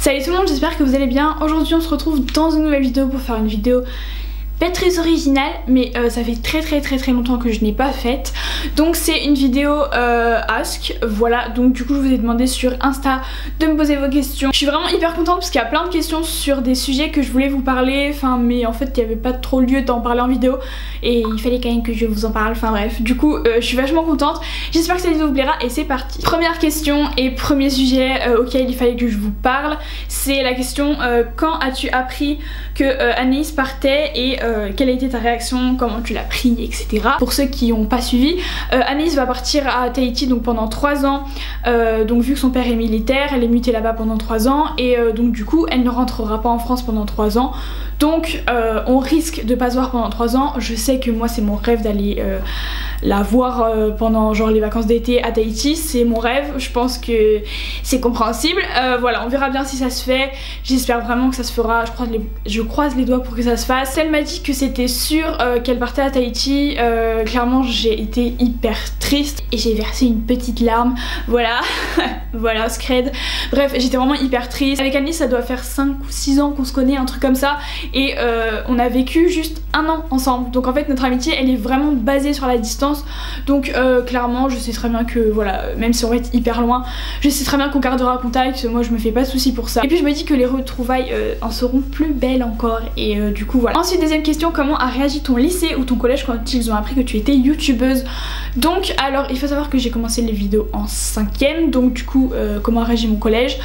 Salut tout le monde, j'espère que vous allez bien. Aujourd'hui on se retrouve dans une nouvelle vidéo pour faire une vidéo pas très originale, mais ça fait très longtemps que je n'ai pas faite. Donc c'est une vidéo ask, voilà. Donc du coup je vous ai demandé sur Insta de me poser vos questions. Je suis vraiment hyper contente parce qu'il y a plein de questions sur des sujets que je voulais vous parler, enfin mais en fait il n'y avait pas trop lieu d'en parler en vidéo et il fallait quand même que je vous en parle, enfin bref. Du coup je suis vachement contente, j'espère que cette vidéo vous plaira et c'est parti. Première question et premier sujet auquel il fallait que je vous parle, c'est la question quand as-tu appris que Anaïs partait et quelle a été ta réaction, comment tu l'as pris, etc. Pour ceux qui n'ont pas suivi, Anaïs va partir à Tahiti donc pendant 3 ans, donc vu que son père est militaire, elle est mutée là-bas pendant 3 ans et donc du coup elle ne rentrera pas en France pendant 3 ans. Donc on risque de pas se voir pendant 3 ans. Je sais que moi c'est mon rêve d'aller la voir pendant genre les vacances d'été à Tahiti, c'est mon rêve, je pense que c'est compréhensible. Voilà, on verra bien si ça se fait, j'espère vraiment que ça se fera, je croise les doigts pour que ça se fasse. Elle m'a dit que c'était sûr qu'elle partait à Tahiti, clairement j'ai été hyper triste et j'ai versé une petite larme, voilà. Voilà, scred. Bref, j'étais vraiment hyper triste. Avec Anaïs ça doit faire 5 ou 6 ans qu'on se connaît, un truc comme ça, et on a vécu juste 1 an ensemble, donc en fait notre amitié elle est vraiment basée sur la distance. Donc clairement je sais très bien que voilà, même si on va être hyper loin, je sais très bien qu'on gardera contact, moi je me fais pas de soucis pour ça. Et puis je me dis que les retrouvailles en seront plus belles encore et du coup voilà. Ensuite deuxième question, comment a réagi ton lycée ou ton collège quand ils ont appris que tu étais youtubeuse? Donc alors il faut savoir que j'ai commencé les vidéos en 5ème, donc du coup comment a réagi mon collège?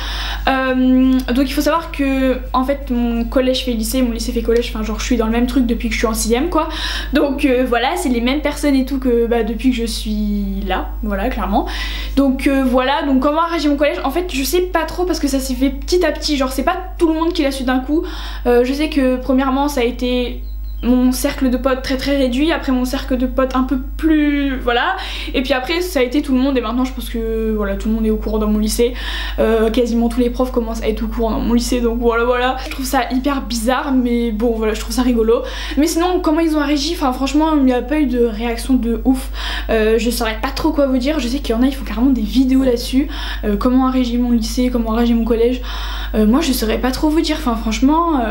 Donc il faut savoir que en fait mon collège fait lycée, mon lycée fait collège, enfin genre je suis dans le même truc depuis que je suis en 6ème quoi. Donc voilà, c'est les mêmes personnes et tout que depuis que je suis là, voilà clairement. Donc voilà, donc comment a réagi mon collège? En fait je sais pas trop parce que ça s'est fait petit à petit, genre c'est pas tout le monde qui l'a su d'un coup. Je sais que premièrement ça a été mon cercle de potes très réduit, après mon cercle de potes un peu plus voilà, et puis après ça a été tout le monde et maintenant je pense que voilà tout le monde est au courant dans mon lycée, quasiment tous les profs commencent à être au courant dans mon lycée, donc voilà. Je trouve ça hyper bizarre mais bon voilà, je trouve ça rigolo. Mais sinon comment ils ont réagi, enfin franchement il n'y a pas eu de réaction de ouf, je saurais pas trop quoi vous dire. Je sais qu'il y en a, ils font carrément des vidéos là-dessus, comment a réagi mon lycée, comment a réagi mon collège, moi je saurais pas trop vous dire, enfin franchement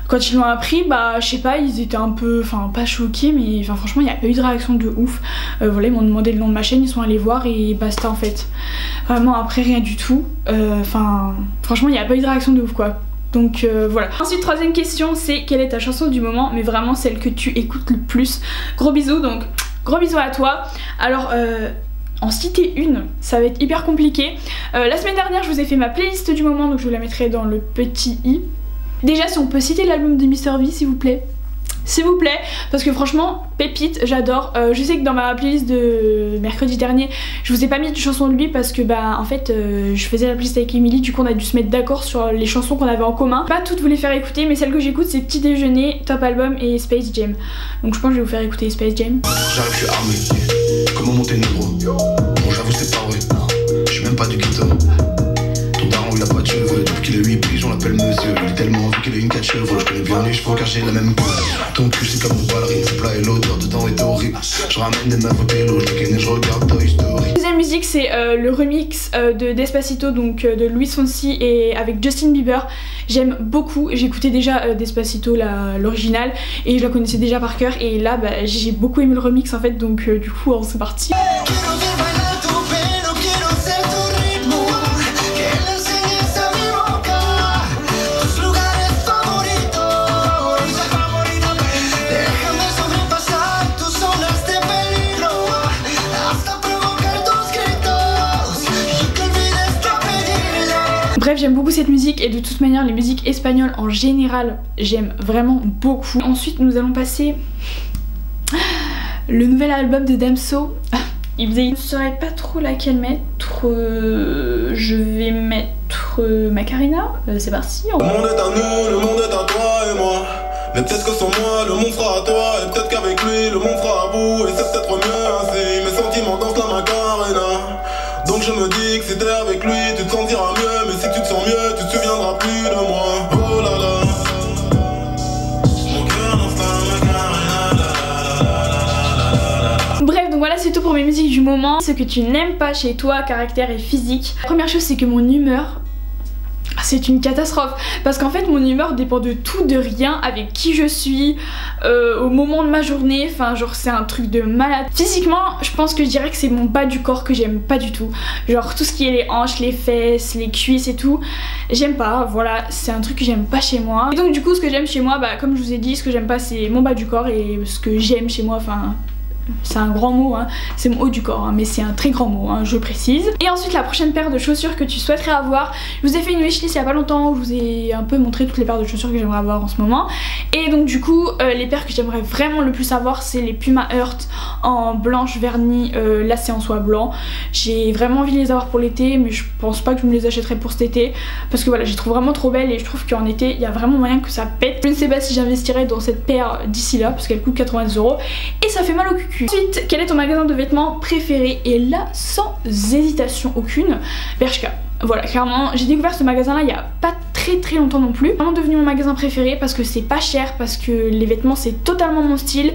quand ils l'ont appris, bah je sais pas, ils étaient un peu, enfin pas choqués, mais enfin franchement il n'y a pas eu de réaction de ouf. Voilà, ils m'ont demandé le nom de ma chaîne, ils sont allés voir et basta en fait. Vraiment après rien du tout, enfin franchement il n'y a pas eu de réaction de ouf quoi. Donc voilà. Ensuite troisième question, c'est quelle est ta chanson du moment, mais vraiment celle que tu écoutes le plus. Gros bisous, donc gros bisous à toi. Alors en citer une, ça va être hyper compliqué. La semaine dernière je vous ai fait ma playlist du moment, donc je vous la mettrai dans le petit i. Déjà si on peut citer l'album de Mr V s'il vous plaît, parce que franchement pépite, j'adore. Je sais que dans ma playlist de mercredi dernier je vous ai pas mis de chansons de lui parce que bah en fait je faisais la playlist avec Emily, du coup on a dû se mettre d'accord sur les chansons qu'on avait en commun. Pas toutes vous les faire écouter, mais celles que j'écoute c'est Petit Déjeuner, Top Album et Space Jam. Donc je pense que je vais vous faire écouter Space Jam. J'arrive, je suis armé, comment monter Monténégro. Bon j'avoue c'est pas vrai, je suis même pas du ghetto. Ton daron il a pas de cheveux, depuis qu'il a 8 piges on l'appelle monsieur. Il est tellement vu qu'il a une 4 chevaux, je connais bien les chevaux car j'ai la même gueule. Ton cul c'est comme une ballerine, c'est plat et l'odeur dedans est horrible. Je ramène des meufs au pélo, je dégaine et je regarde Toy Story. Deuxième musique c'est le remix de Despacito, donc de Luis Fonsi et avec Justin Bieber. J'aime beaucoup, j'écoutais déjà Despacito l'original et je la connaissais déjà par cœur et là bah, j'ai beaucoup aimé le remix en fait, donc du coup c'est parti. Bref, j'aime beaucoup cette musique et de toute manière les musiques espagnoles en général j'aime vraiment beaucoup. Ensuite nous allons passer le nouvel album de Damso. Je ne saurais pas trop laquelle mettre, je vais mettre Macarena, c'est parti. Le monde est à nous, le monde est à toi et moi. Mais peut-être que sans moi, le monde sera à toi. Et peut-être qu'avec lui, le monde sera à bout. Et c'est peut-être mieux ainsi, mes sentiments dansent la Macarena. Donc je me dis que si t'es avec lui, tu te sentiras mieux. Mais si tu te sens mieux, tu te souviendras plus de moi. Oh là là. Mon cœur danse la Macarena. Bref, donc voilà, c'est tout pour mes musiques du moment. Ce que tu n'aimes pas chez toi, caractère et physique. La première chose, c'est que mon humeur, c'est c'est une catastrophe parce qu'en fait mon humeur dépend de tout, de rien, avec qui je suis, au moment de ma journée, enfin genre c'est un truc de malade. Physiquement je pense que je dirais que c'est mon bas du corps que j'aime pas du tout, genre tout ce qui est les hanches, les fesses, les cuisses et tout, j'aime pas, voilà, c'est un truc que j'aime pas chez moi. Et donc du coup ce que j'aime chez moi, bah comme je vous ai dit, ce que j'aime pas c'est mon bas du corps, et ce que j'aime chez moi, enfin c'est un grand mot, hein. C'est mon haut du corps, hein, mais c'est un très grand mot, hein, je précise. Et ensuite la prochaine paire de chaussures que tu souhaiterais avoir, je vous ai fait une wishlist il y a pas longtemps où je vous ai un peu montré toutes les paires de chaussures que j'aimerais avoir en ce moment. Et donc du coup les paires que j'aimerais vraiment le plus avoir, c'est les Puma Earth en blanche vernis, lacé en soie blanc. J'ai vraiment envie de les avoir pour l'été, mais je pense pas que je me les achèterai pour cet été parce que voilà, je les trouve vraiment trop belles et je trouve qu'en été il y a vraiment moyen que ça pète. Je ne sais pas si j'investirais dans cette paire d'ici là parce qu'elle coûte 90 € et ça fait mal au cul. Ensuite, quel est ton magasin de vêtements préféré? Et là, sans hésitation aucune, Bershka. Voilà, clairement, j'ai découvert ce magasin là il y a pas très longtemps non plus. C'est vraiment devenu mon magasin préféré parce que c'est pas cher, parce que les vêtements c'est totalement mon style.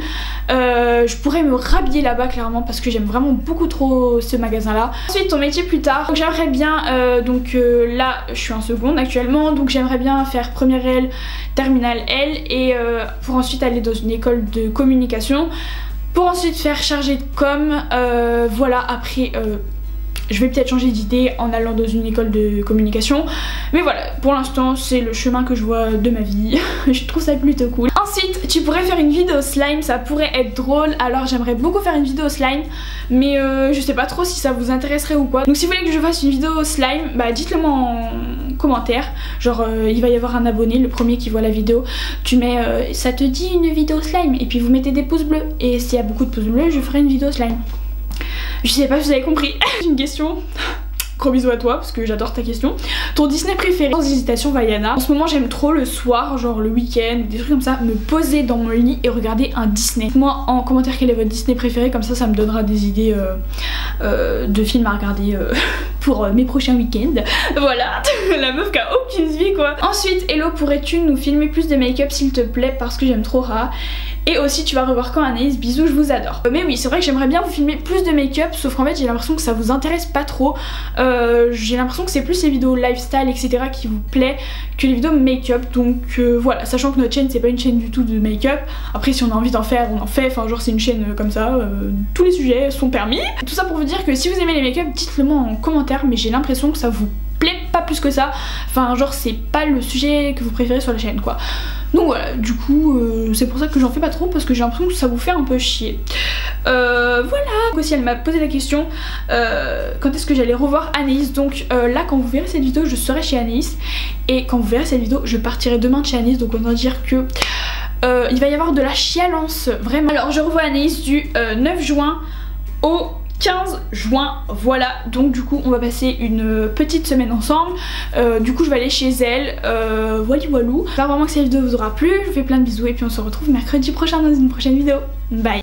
Je pourrais me rhabiller là-bas clairement parce que j'aime vraiment beaucoup trop ce magasin là. Ensuite, ton métier plus tard. Donc j'aimerais bien, là je suis en seconde actuellement, donc j'aimerais bien faire première L, terminale L et pour ensuite aller dans une école de communication. Pour ensuite faire chargé de com, voilà, après je vais peut-être changer d'idée en allant dans une école de communication. Mais voilà, pour l'instant c'est le chemin que je vois de ma vie. Je trouve ça plutôt cool. Ensuite, tu pourrais faire une vidéo slime, ça pourrait être drôle. Alors j'aimerais beaucoup faire une vidéo slime, mais je sais pas trop si ça vous intéresserait ou quoi. Donc si vous voulez que je fasse une vidéo slime, bah dites-le moi en commentaire. Genre il va y avoir un abonné, le premier qui voit la vidéo. Tu mets ça te dit une vidéo slime, et puis vous mettez des pouces bleus. Et s'il y a beaucoup de pouces bleus, je ferai une vidéo slime. Je sais pas si vous avez compris. Une question. Gros bisous à toi parce que j'adore ta question. Ton Disney préféré? Sans hésitation, Vaiana. En ce moment j'aime trop le soir, genre le week-end, des trucs comme ça, me poser dans mon lit et regarder un Disney. Moi en commentaire quel est votre Disney préféré, comme ça me donnera des idées de films à regarder pour mes prochains week-ends. Voilà, la meuf qui a aucune vie quoi. Ensuite, hello, pourrais-tu nous filmer plus de make-up s'il te plaît parce que j'aime trop Ra. Et aussi tu vas revoir quand Anaïs, bisous, je vous adore. Mais oui, c'est vrai que j'aimerais bien vous filmer plus de make-up, sauf qu'en fait j'ai l'impression que ça vous intéresse pas trop. J'ai l'impression que c'est plus les vidéos lifestyle etc qui vous plaît que les vidéos make-up. Donc voilà, sachant que notre chaîne c'est pas une chaîne du tout de make-up. Après si on a envie d'en faire, on en fait, enfin genre c'est une chaîne comme ça, tous les sujets sont permis. Tout ça pour vous dire que si vous aimez les make-up, dites-le moi en commentaire, mais j'ai l'impression que ça vous plaît pas plus que ça. Enfin genre c'est pas le sujet que vous préférez sur la chaîne quoi. Donc voilà, du coup c'est pour ça que j'en fais pas trop parce que j'ai l'impression que ça vous fait un peu chier. Voilà. Aussi elle m'a posé la question quand est-ce que j'allais revoir Anaïs. Donc là quand vous verrez cette vidéo je serai chez Anaïs, et quand vous verrez cette vidéo je partirai demain de chez Anaïs, donc on va dire que il va y avoir de la chialance vraiment. Alors je revois Anaïs du 9 juin au 15 juin, voilà, donc du coup on va passer une petite semaine ensemble. Du coup je vais aller chez elle, voilà voilou. J'espère vraiment que cette vidéo vous aura plu, je vous fais plein de bisous et puis on se retrouve mercredi prochain dans une prochaine vidéo. Bye.